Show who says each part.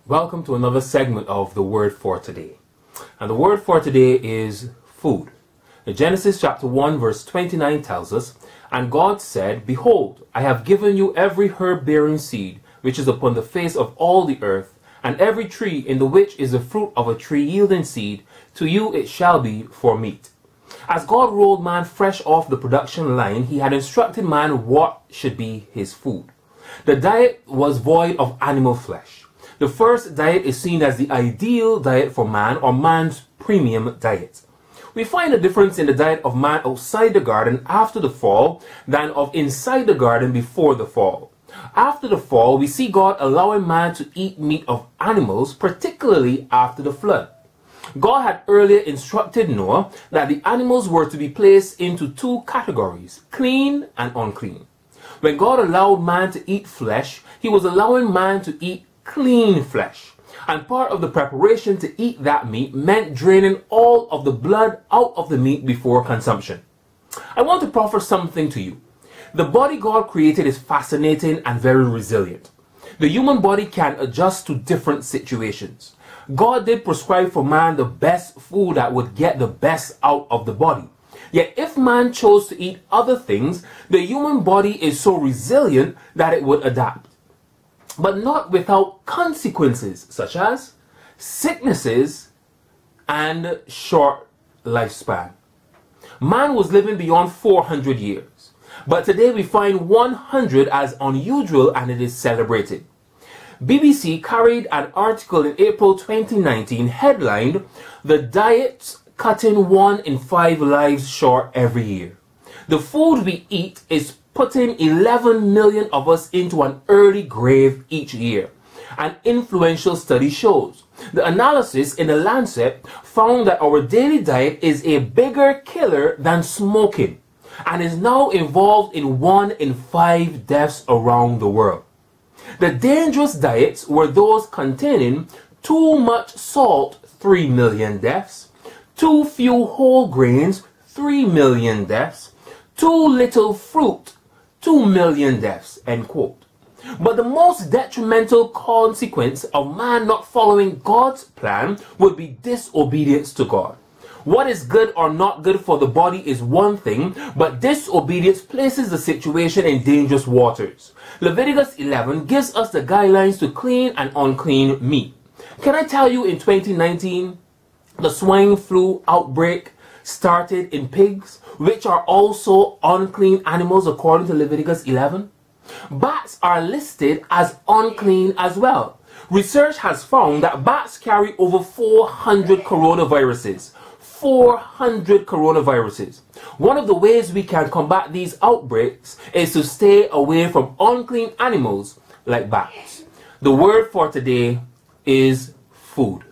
Speaker 1: Welcome to another segment of the word for today. And the word for today is food. Genesis chapter 1 verse 29 tells us, "And God said, Behold, I have given you every herb bearing seed, which is upon the face of all the earth, and every tree in the which is the fruit of a tree yielding seed, to you it shall be for meat." As God rolled man fresh off the production line, he had instructed man what should be his food. The diet was void of animal flesh. The first diet is seen as the ideal diet for man, or man's premium diet. We find a difference in the diet of man outside the garden after the fall than of inside the garden before the fall. After the fall, we see God allowing man to eat meat of animals, particularly after the flood. God had earlier instructed Noah that the animals were to be placed into two categories, clean and unclean. When God allowed man to eat flesh, he was allowing man to eat clean flesh. And part of the preparation to eat that meat meant draining all of the blood out of the meat before consumption. I want to proffer something to you. The body God created is fascinating and very resilient. The human body can adjust to different situations. God did prescribe for man the best food that would get the best out of the body. Yet if man chose to eat other things, the human body is so resilient that it would adapt. But not without consequences such as sicknesses and short lifespan. Man was living beyond 400 years, but today we find 100 as unusual and it is celebrated. BBC carried an article in April 2019 headlined, "The Diet's Cutting 1 in 5 Lives Short Every Year." The food we eat is putting 11 million of us into an early grave each year. An influential study shows. The analysis in The Lancet found that our daily diet is a bigger killer than smoking and is now involved in 1 in 5 deaths around the world. The dangerous diets were those containing too much salt, 3 million deaths, too few whole grains, 3 million deaths, too little fruit, 2 million deaths, end quote. But the most detrimental consequence of man not following God's plan would be disobedience to God. What is good or not good for the body is one thing, but disobedience places the situation in dangerous waters. Leviticus 11 gives us the guidelines to clean and unclean meat. Can I tell you, in 2019, the swine flu outbreak started in pigs, which are also unclean animals according to Leviticus 11. Bats are listed as unclean as well. Research has found that bats carry over 400 coronaviruses. 400 coronaviruses. One of the ways we can combat these outbreaks is to stay away from unclean animals like bats. The word for today is food.